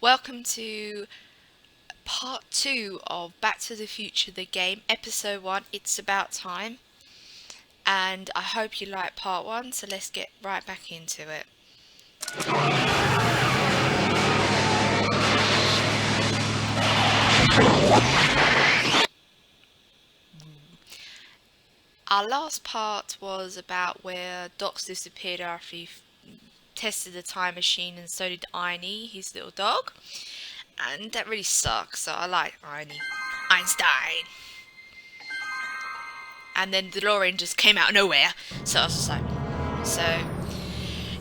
Welcome to part 2 of Back to the Future, the game, episode 1, It's About Time. And I hope you liked part 1, so let's get right back into it. Our last part was about where Doc's disappeared after he tested the time machine, and so did Einie, his little dog. And that really sucks, so I like Einie. Einstein! And then the DeLorean just came out of nowhere, so I was just like... So,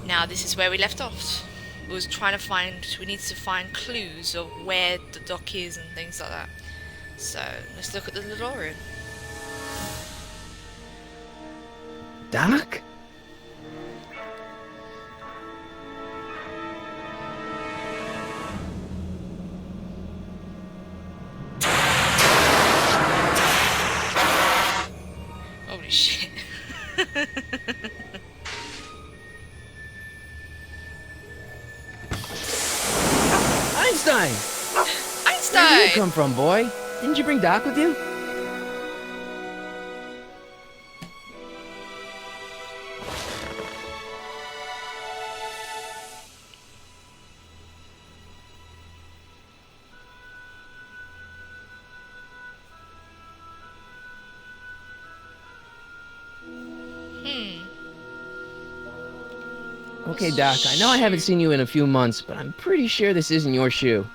now this is where we left off. We needed to find clues of where the Doc is and things like that. So, let's look at the DeLorean. Doc? Holy shit. Einstein! Einstein! Where did you come from, boy? Didn't you bring Doc with you? Okay, Doc, I know I haven't seen you in a few months, but I'm pretty sure this isn't your shoe.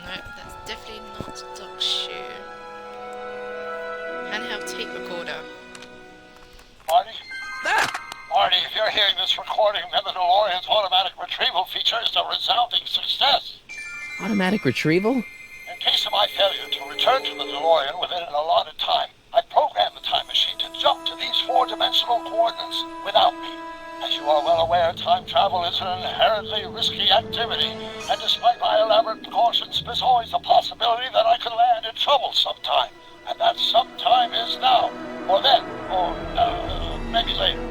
Nope, that's definitely not Doc's shoe. Handheld tape recorder. Marty? Ah! Marty, if you're hearing this recording, then the DeLorean's automatic retrieval feature is a resounding success. Automatic retrieval? In case of my failure to return to the DeLorean within an allotted time, I programmed the time machine to jump to these four-dimensional coordinates without me. As you are well aware, time travel is an inherently risky activity, and despite my elaborate precautions, there's always a possibility that I could land in trouble sometime. And that sometime is now, or then, or maybe later.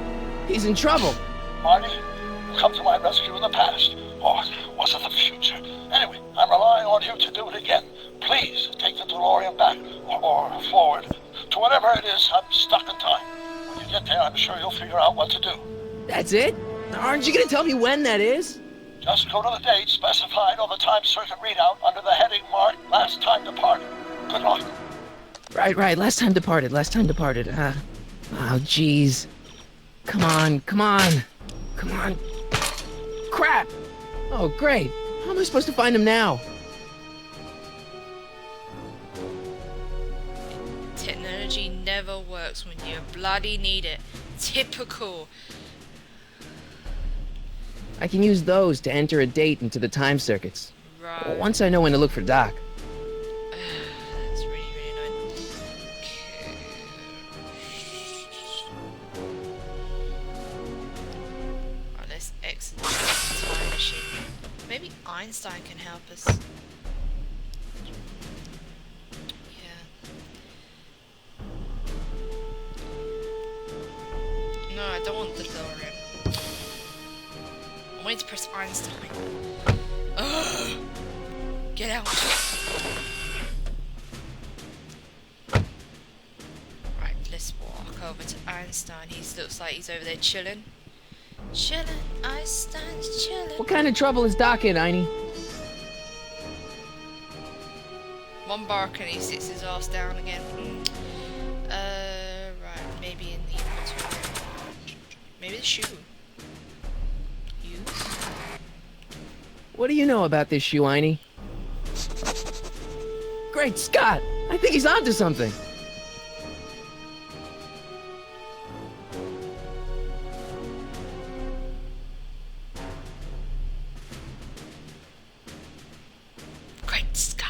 He's in trouble. Marty, you come to my rescue in the past, or was it the future? Anyway, I'm relying on you to do it again. Please take the DeLorean back, or forward, to whatever it is. I'm stuck in time. When you get there, I'm sure you'll figure out what to do. That's it? Aren't you gonna tell me when that is? Just go to the date specified on the time circuit readout under the heading marked Last Time Departed. Good luck. Right, last time departed. Oh, jeez. Come on. Crap! Oh, great. How am I supposed to find him now? Technology never works when you bloody need it. Typical. I can use those to enter a date into the time circuits. Right. Once I know when to look for Doc. That's really annoying. Okay. Right, let's exit the time machine. Maybe Einstein can help us. Yeah. No, I don't want the DeLorean. I'm waiting to press Einstein. Ugh! Get out! Right, let's walk over to Einstein. He looks like he's over there chilling. Einstein's chilling. What kind of trouble is Doc in, Einie? One bark and he sits his ass down again. Right, maybe in the inventory. Maybe the shoe. What do you know about this shoe, Einie? Great Scott! I think he's onto something. Great Scott.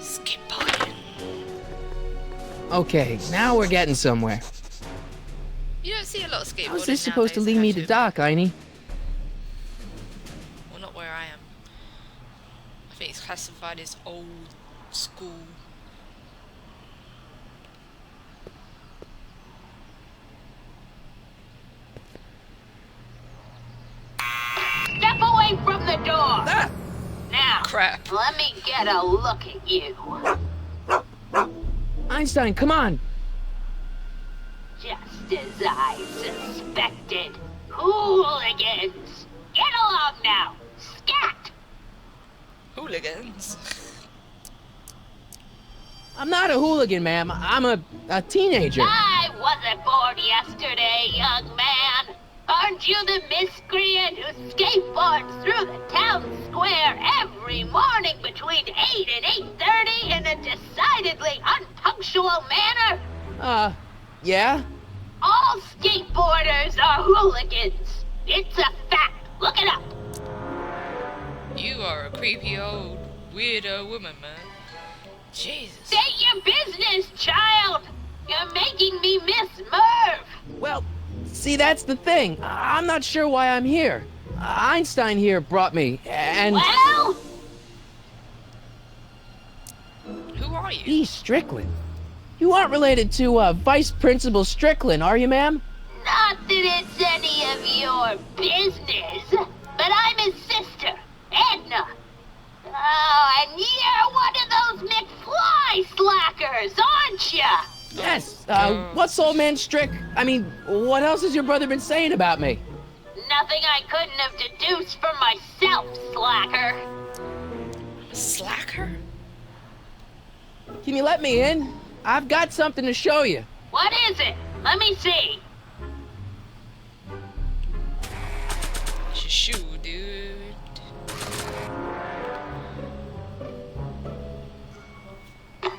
Skip button. Okay, now we're getting somewhere. You don't see a lot of skateboarders. How's this supposed to nowadays, lead me have to you? Doc, Einie? Well, not where I am. I think it's classified as old school. crap. Let me get a look at you. Einstein, come on! Just as I suspected. Hooligans! Get along now! Scat! Hooligans. I'm not a hooligan, ma'am. I'm a teenager. I wasn't born yesterday, young man. Aren't you the miscreant who skateboards through the town square every morning between 8 and 8:30 in a decidedly unpunctual manner? Yeah? All skateboarders are hooligans. It's a fact. Look it up. You are a creepy old weirdo woman, man. Jesus. State your business, child. You're making me miss Merv. Well, see, that's the thing. I'm not sure why I'm here. Einstein here brought me, and... Well, Who are you? E. Strickland. You aren't related to, Vice Principal Strickland, are you, ma'am? not that it's any of your business, but I'm his sister, Edna. Oh, and you're one of those McFly slackers, aren't ya? Yes, what's old man Strick? I mean, what else has your brother been saying about me? Nothing I couldn't have deduced from myself, slacker. Slacker? Can you let me in? I've got something to show you. What is it? Let me see. It's your shoe, dude.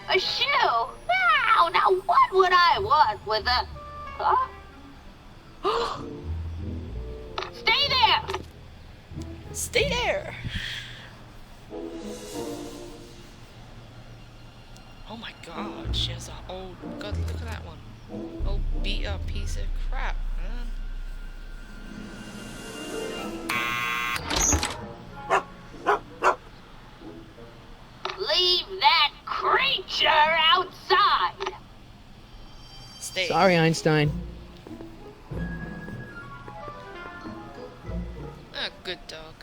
A shoe? Wow, now what would I want with a... Huh? Stay there! Stay there. Oh my god, she has an old... God, look at that one. Old beat up piece of crap, man. Leave that creature outside! Stay. Sorry, Einstein. A good dog.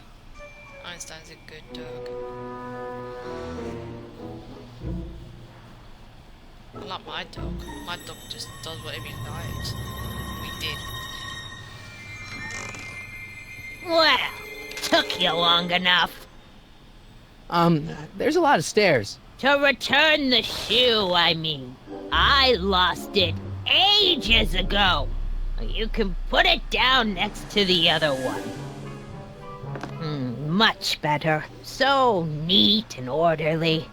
Einstein's a good dog. Not my dog. My dog just does whatever he likes. We did. Well, took you long enough. There's a lot of stairs. To return the shoe, I mean. I lost it ages ago. You can put it down next to the other one. Much better. So neat and orderly.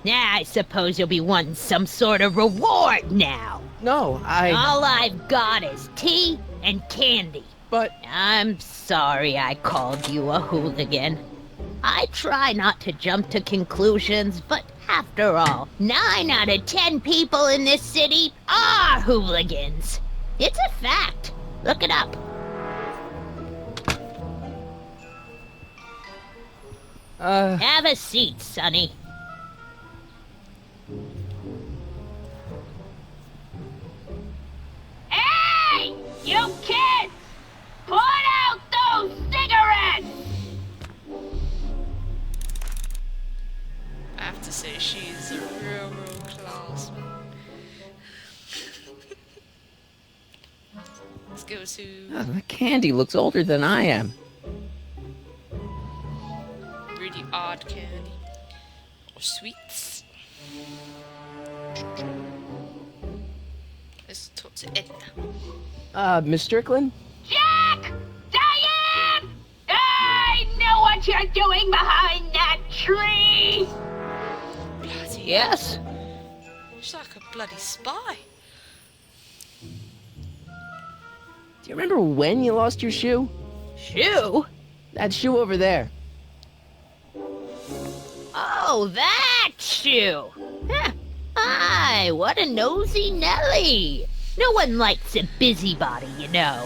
I suppose you'll be wanting some sort of reward now. No, All I've got is tea and candy. But... I'm sorry I called you a hooligan. I try not to jump to conclusions, but after all, 9 out of 10 people in this city are hooligans. It's a fact. Look it up. Have a seat, Sonny. Hey! You kids! Put out those cigarettes! I have to say, she's a real class, man. Let's go to the candy looks older than I am. really odd candy. Or sweets. Let's talk to Edna. Miss Strickland? Jack! Diane! I know what you're doing behind that tree! Bloody Yes? She's like a bloody spy. Do you remember when you lost your shoe? Shoe? That shoe over there. Oh, that shoe! Huh. Aye, what a nosy Nelly! No one likes a busybody, you know.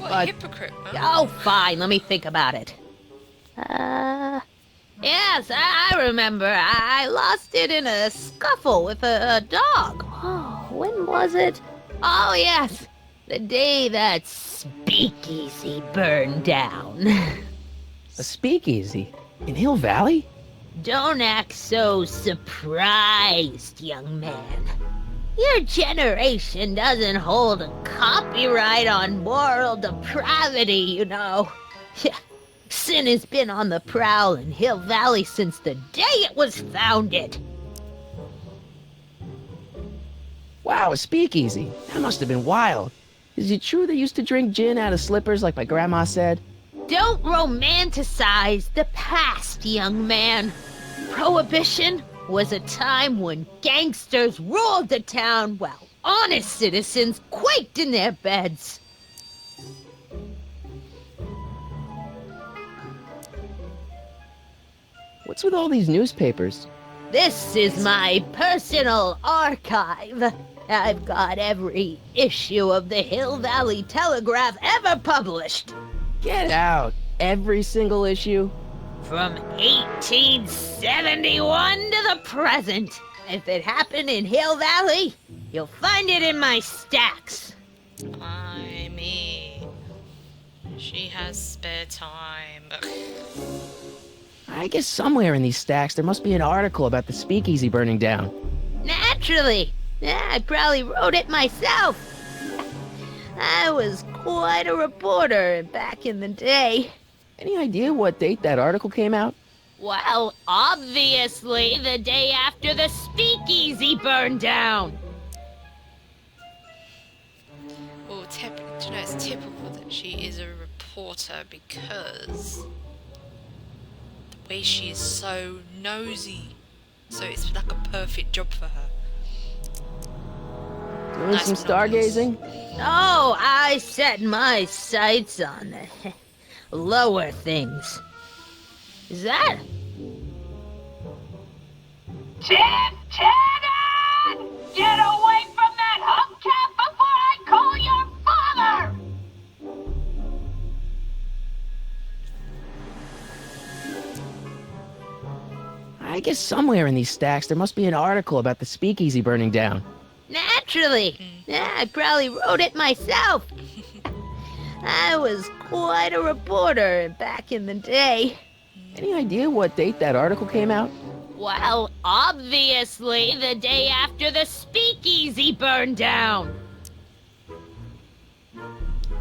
What But- a hypocrite, man. Oh, fine, let me think about it. Yes, I remember. I lost it in a scuffle with a dog. Oh, when was it? Oh, yes, the day that speakeasy burned down. A speakeasy? In Hill Valley? Don't act so surprised, young man. Your generation doesn't hold a copyright on moral depravity, you know. Sin has been on the prowl in Hill Valley since the day it was founded. Wow, a speakeasy. That must have been wild. Is it true they used to drink gin out of slippers like my grandma said? Don't romanticize the past, young man. Prohibition was a time when gangsters ruled the town while honest citizens quaked in their beds. What's with all these newspapers? This is my personal archive. I've got every issue of the Hill Valley Telegraph ever published. Get out. Every single issue? From 1871 to the present. If it happened in Hill Valley, you'll find it in my stacks. I mean, she has spare time. I guess somewhere in these stacks there must be an article about the speakeasy burning down. Naturally. I probably wrote it myself. I was quite a reporter back in the day. Any idea what date that article came out? Well, obviously the day after the speakeasy burned down. Well, do you know it's typical that she is a reporter because the way she is so nosy. So it's like a perfect job for her. Doing Nice some stargazing? Oh, I set my sights on the lower things. Is that? Tim Tannen! Get away from that hubcap before I call your father! I guess somewhere in these stacks there must be an article about the speakeasy burning down. Naturally. I probably wrote it myself. I was quite a reporter back in the day. Any idea what date that article came out? Well, obviously the day after the speakeasy burned down.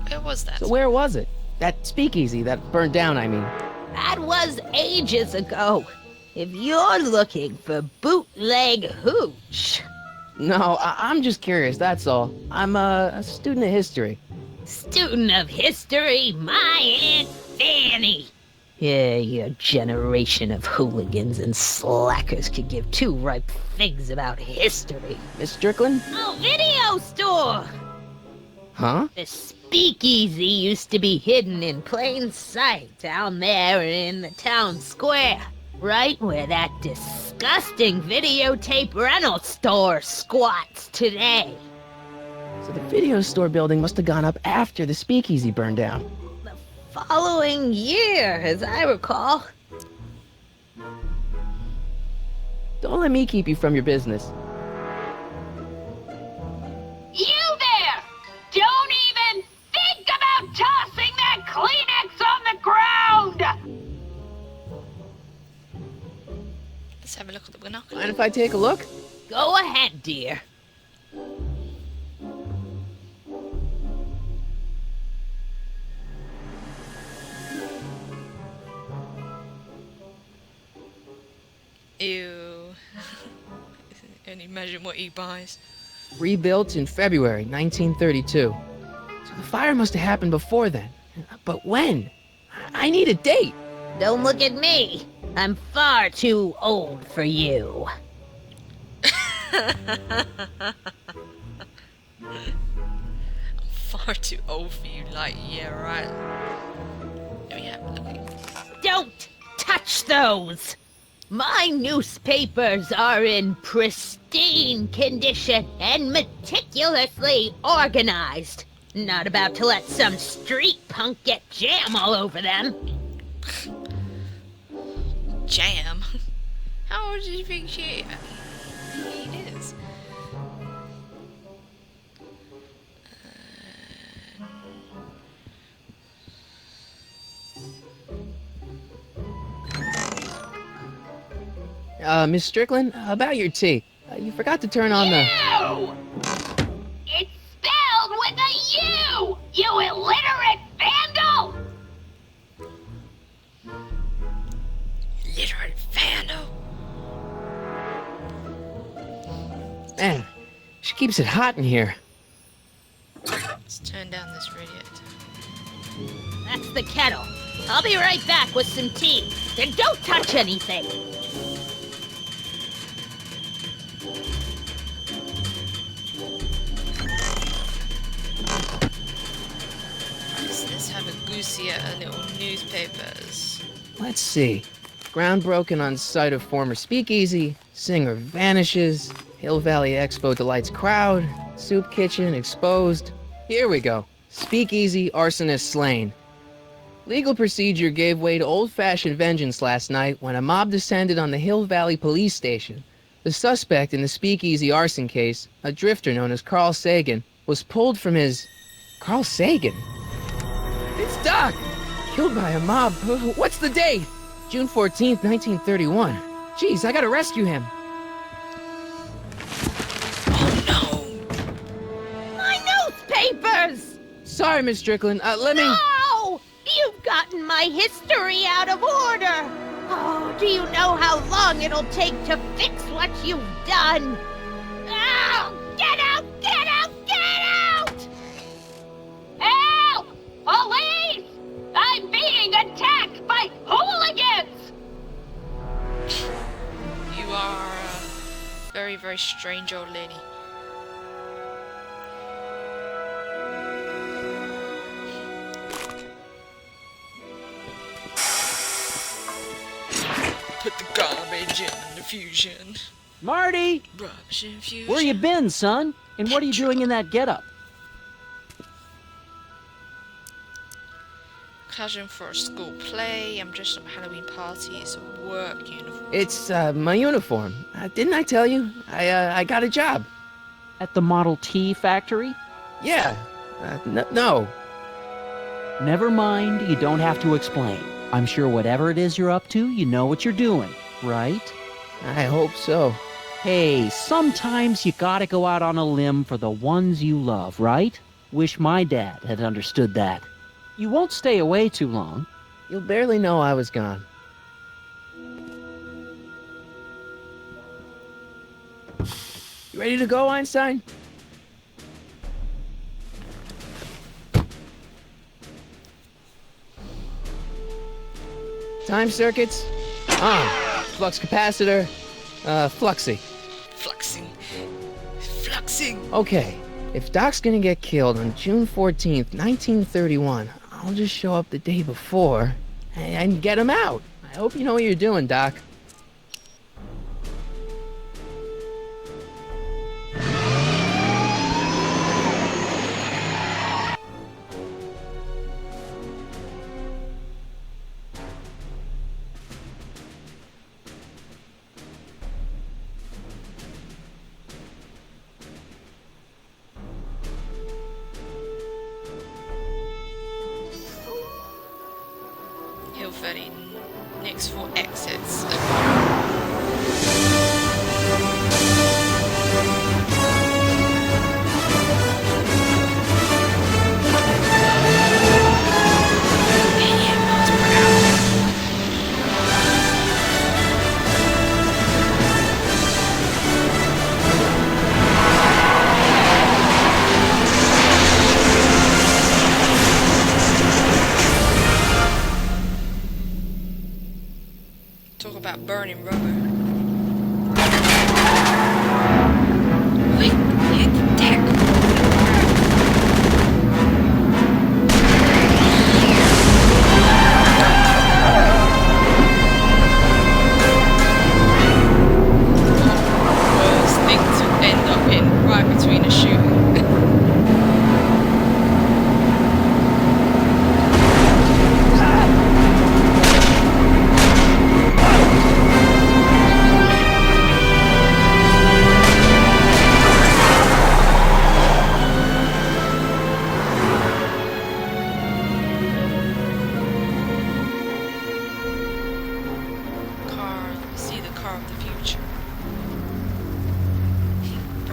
Where was that? So where was it? That speakeasy that burned down, I mean. That was ages ago. If you're looking for bootleg hooch. No, I'm just curious, that's all. I'm a student of history. Student of history, my Aunt Fanny. Yeah, your generation of hooligans and slackers could give two ripe figs about history. Miss Strickland? Oh, video store! Huh? The speakeasy used to be hidden in plain sight down there in the town square. Right where that disgusting videotape rental store squats today. So the video store building must have gone up after the speakeasy burned down. The following year, as I recall. Don't let me keep you from your business. You there! Don't even think about tossing that Kleenex on the ground! Let's have a look at the binoculars. Mind if I take a look? Go ahead, dear. Ew. Can you imagine what he buys? Rebuilt in February 1932. So the fire must have happened before then. But when? I need a date. Don't look at me. I'm far too old for you. Far too old for you, like, yeah, right. Let me have a look. Don't touch those! My newspapers are in pristine condition and meticulously organized. Not about to let some street punk get jam all over them. Jam? How old do you think he is? Miss Strickland, about your tea. You forgot to turn on the... You! It's spelled with a U! You illiterate vandal! Literate vandal. Man, she keeps it hot in here. Let's turn down this radiator. That's the kettle. I'll be right back with some tea. Then don't touch anything. Let's have a goosier little newspapers. Let's see. Ground broken on site of former speakeasy. Singer vanishes. Hill Valley Expo delights crowd. Soup kitchen exposed. Here we go. Speakeasy arsonist slain. Legal procedure gave way to old-fashioned vengeance last night when a mob descended on the Hill Valley police station. The suspect in the speakeasy arson case, a drifter known as Carl Sagan, was pulled from his... Carl Sagan? It's Doc! Killed by a mob. What's the date? June 14th, 1931. Jeez, I gotta rescue him. My newspapers! Sorry, Miss Strickland. Let me... No! You've gotten my history out of order! Oh, do you know how long it'll take to fix what you've done? Oh, get out! Get out! Get out! Help! Police! I'm being attacked by hooligans! You are a very, very strange old lady. Put the garbage in the fusion. Marty! Rubbish infusion. Where you been, son? And what are you doing in that getup? Costume for a school play. I'm dressed up a Halloween party. It's a work uniform. It's, my uniform. Didn't I tell you? I got a job. At the Model T factory? Yeah. No. Never mind, you don't have to explain. I'm sure whatever it is you're up to, you know what you're doing, right? I hope so. Hey, sometimes you gotta go out on a limb for the ones you love, right? Wish my dad had understood that. You won't stay away too long. You'll barely know I was gone. You ready to go, Einstein? Time circuits? On. Flux capacitor? Fluxy. Fluxing. Fluxing. Okay, if Doc's gonna get killed on June 14th, 1931, I'll just show up the day before and get him out. I hope you know what you're doing, Doc. Hill Valley, next 4 exits. Okay.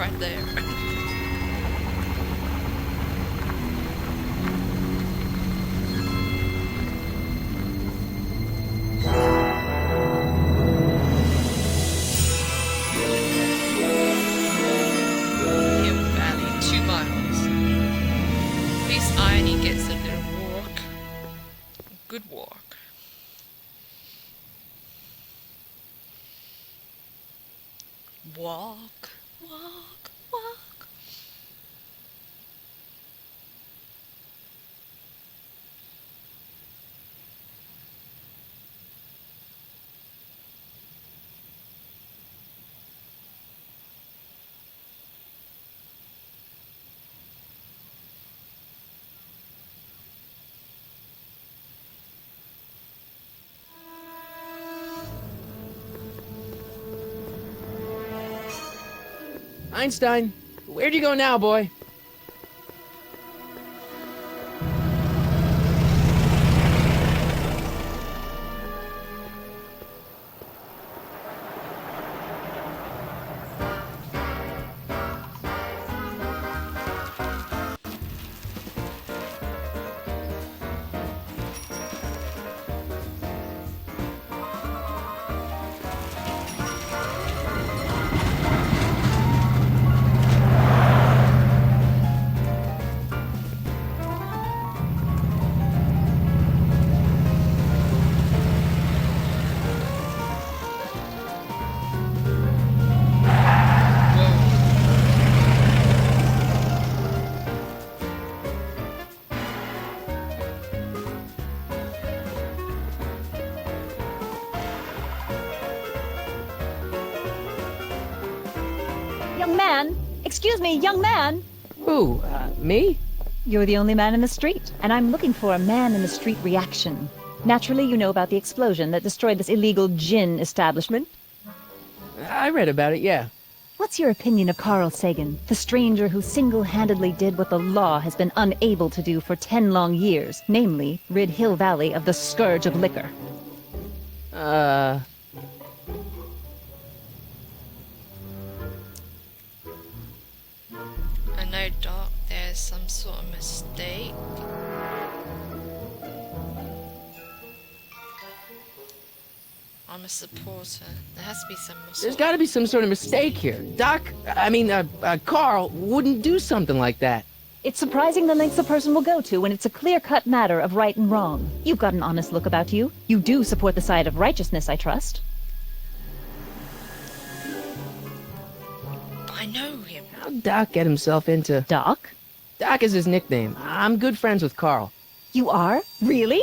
right there. Hill Valley, 2 miles. At least Irony gets a little walk. Good walk. Walk, walk, walk. Einstein, where'd you go now, boy? Young man! Excuse me, young man! Who, me? You're the only man in the street, and I'm looking for a man-in-the-street reaction. Naturally, you know about the explosion that destroyed this illegal gin establishment. I read about it, yeah. What's your opinion of Carl Sagan, the stranger who single-handedly did what the law has been unable to do for 10 long years, namely, rid Hill Valley of the scourge of liquor? I know, Doc, there's some sort of mistake. I'm a supporter. There has to be some There's gotta be some sort of mistake here. Carl wouldn't do something like that. It's surprising the lengths a person will go to when it's a clear-cut matter of right and wrong. You've got an honest look about you. You do support the side of righteousness, I trust. I know him. How'd Doc get himself into... Doc? Doc is his nickname. I'm good friends with Carl. You are? Really?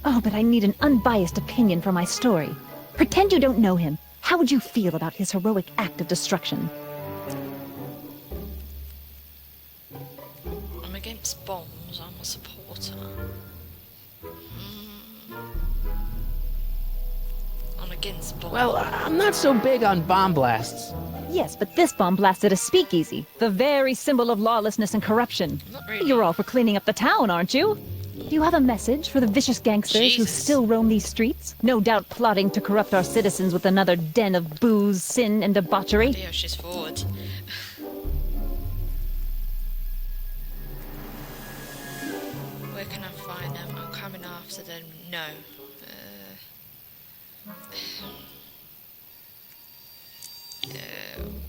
Oh, but I need an unbiased opinion for my story. Pretend you don't know him. How would you feel about his heroic act of destruction? I'm against bombs. I'm a supporter. I'm against bombs. Well, I'm not so big on bomb blasts. Yes, but this bomb blasted a speakeasy, the very symbol of lawlessness and corruption. Not really. You're all for cleaning up the town, aren't you? Do you have a message for the vicious gangsters who Jesus. still roam these streets? No doubt plotting to corrupt our citizens with another den of booze, sin, and debauchery. Yeah, she's forward. Where can I find them? I'm coming after them. No.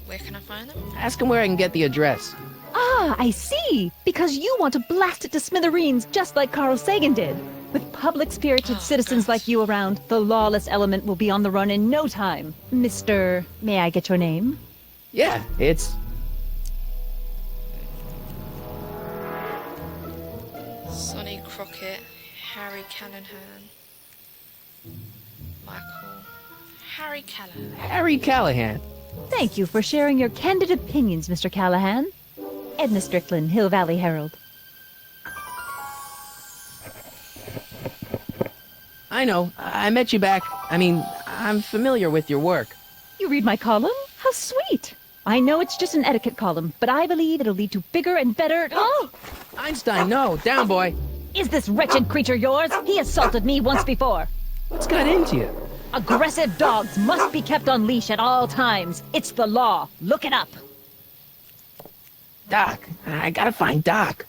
Where can I find them? Ask him where I can get the address. Ah, I see! Because you want to blast it to smithereens just like Carl Sagan did. With public-spirited citizens God. like you around, the lawless element will be on the run in no time. Mr. May I get your name? Yeah, it's... Sonny Crockett, Harry Callahan, Michael, Harry Callahan. Harry Callahan. Thank you for sharing your candid opinions, Mr. Callahan. Edna Strickland, Hill Valley Herald. I know. I met you back. I'm familiar with your work. You read my column? How sweet! I know it's just an etiquette column, but I believe it'll lead to bigger and better... Oh! Einstein, no. Down, boy. Is this wretched creature yours? He assaulted me once before. What's got into you? Aggressive dogs must be kept on leash at all times. It's the law. Look it up. Doc, I gotta find Doc.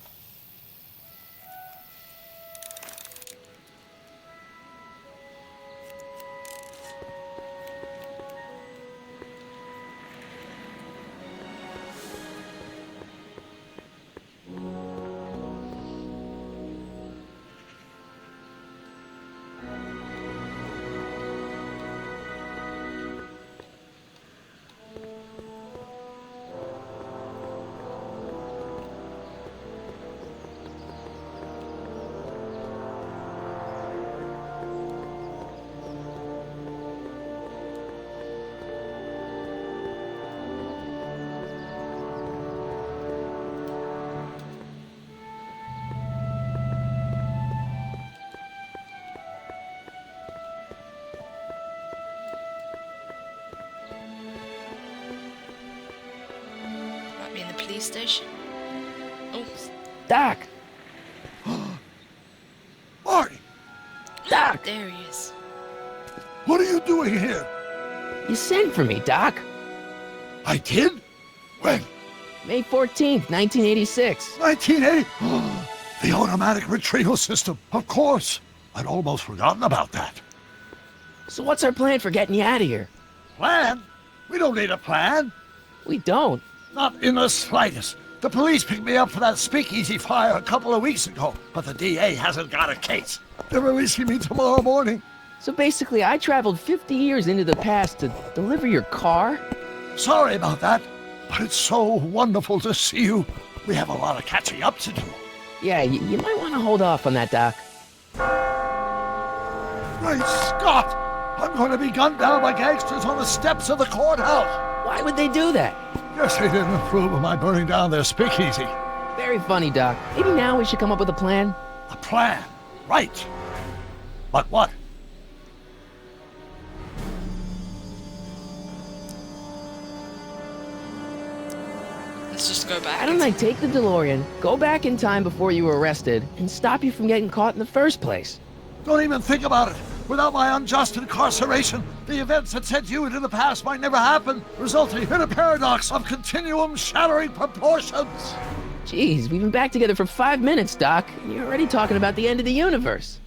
Might be in the police station. Oh, Doc! Marty, Doc! there he is. what are you doing here? You sent for me, Doc. I did? When? May 14th, 1986. 1980? The automatic retrieval system, of course. I'd almost forgotten about that. So what's our plan for getting you out of here? Plan? We don't need a plan. We don't. Not in the slightest. The police picked me up for that speakeasy fire a couple of weeks ago, but the DA hasn't got a case. They're releasing me tomorrow morning. So basically, I traveled 50 years into the past to deliver your car? Sorry about that, but it's so wonderful to see you. We have a lot of catching up to do. Yeah, you might want to hold off on that, Doc. Great Scott! I'm going to be gunned down by gangsters on the steps of the courthouse. Why would they do that? Guess they didn't approve of my burning down their speakeasy. Very funny, Doc. Maybe now we should come up with a plan? A plan, right. But what? Let's just go back. Why don't I take the DeLorean, go back in time before you were arrested, and stop you from getting caught in the first place? Don't even think about it. Without my unjust incarceration, the events that sent you into the past might never happen, resulting in a paradox of continuum-shattering proportions. Jeez, we've been back together for 5 minutes, Doc. And you're already talking about the end of the universe.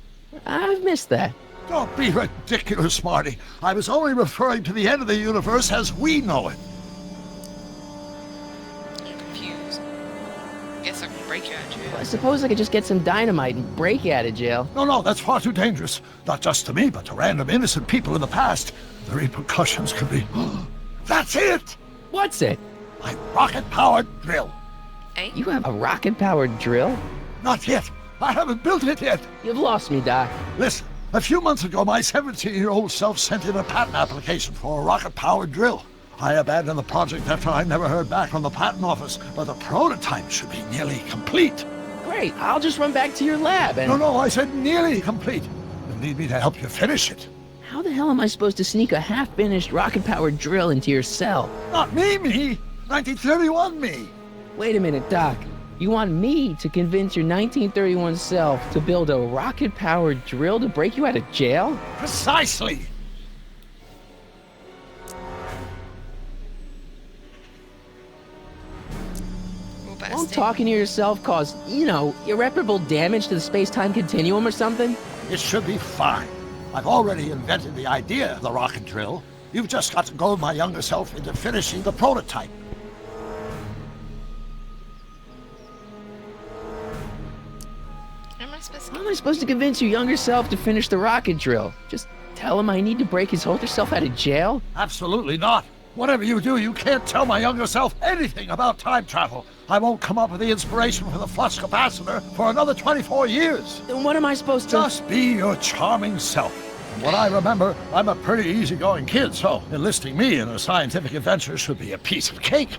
I've missed that. Don't be ridiculous, Marty. I was only referring to the end of the universe as we know it. I'm confused. Guess I can break you out of jail. I suppose I could just get some dynamite and break you out of jail. No, that's far too dangerous. Not just to me, but to random innocent people in the past. The repercussions could be... That's it! What's it? My rocket-powered drill. Eh? You have a rocket-powered drill? Not yet. I haven't built it yet. You've lost me, Doc. Listen, a few months ago, my 17-year-old self sent in a patent application for a rocket-powered drill. I abandoned the project after I never heard back from the patent office, but the prototype should be nearly complete. Great, I'll just run back to your lab and... No, I said nearly complete. You'll need me to help you finish it. How the hell am I supposed to sneak a half-finished rocket-powered drill into your cell? Not me. 1931 me. Wait a minute, Doc. You want me to convince your 1931 self to build a rocket-powered drill to break you out of jail? Precisely. Won't talking to yourself cause, irreparable damage to the space-time continuum or something? It should be fine. I've already invented the idea of the rocket drill. You've just got to goad my younger self into finishing the prototype. How am I supposed to convince your younger self to finish the rocket drill? Just tell him I need to break his older self out of jail? Absolutely not. Whatever you do, you can't tell my younger self anything about time travel. I won't come up with the inspiration for the flux capacitor for another 24 years. Then what am I supposed to... Just be your charming self. From what I remember, I'm a pretty easygoing kid, so enlisting me in a scientific adventure should be a piece of cake.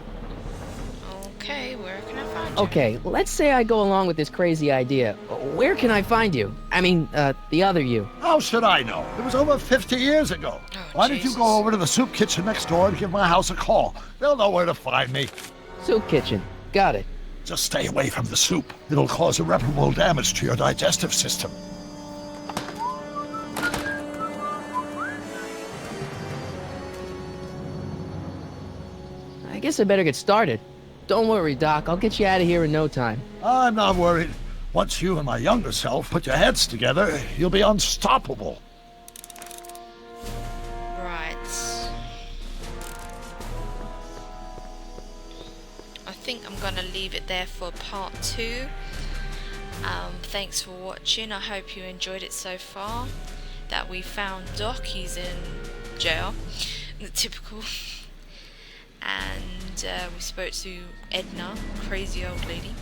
Okay, where can I find you? Okay, let's say I go along with this crazy idea. Where can I find you? I mean, the other you. How should I know? It was over 50 years ago. Oh, Why don't you Jesus. go over to the soup kitchen next door and give my house a call? They'll know where to find me. Soup kitchen. Got it. Just stay away from the soup. It'll cause irreparable damage to your digestive system. I guess I better get started. Don't worry, Doc. I'll get you out of here in no time. I'm not worried. Once you and my younger self put your heads together, you'll be unstoppable. Right. I think I'm gonna leave it there for part 2. Thanks for watching. I hope you enjoyed it so far. That we found Doc, he's in jail. Typical. And we spoke to Edna, crazy old lady.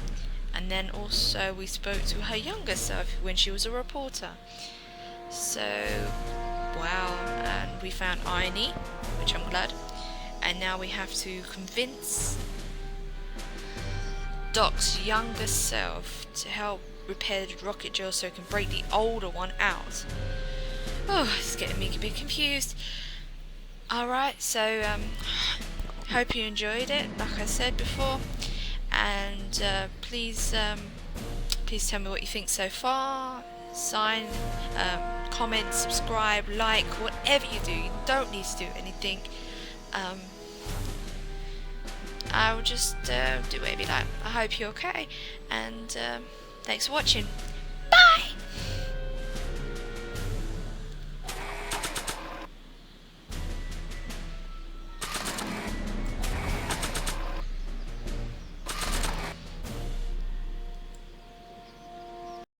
And then also we spoke to her younger self when she was a reporter. So, wow. And we found Irony, which I'm glad. And now we have to convince Doc's younger self to help repair the rocket drill so it can break the older one out. Oh, it's getting me a bit confused. Alright, so hope you enjoyed it, like I said before, and please tell me what you think so far. Comment, subscribe, like, whatever you do. You don't need to do anything. I will just do whatever you like. I hope you're okay, and thanks for watching.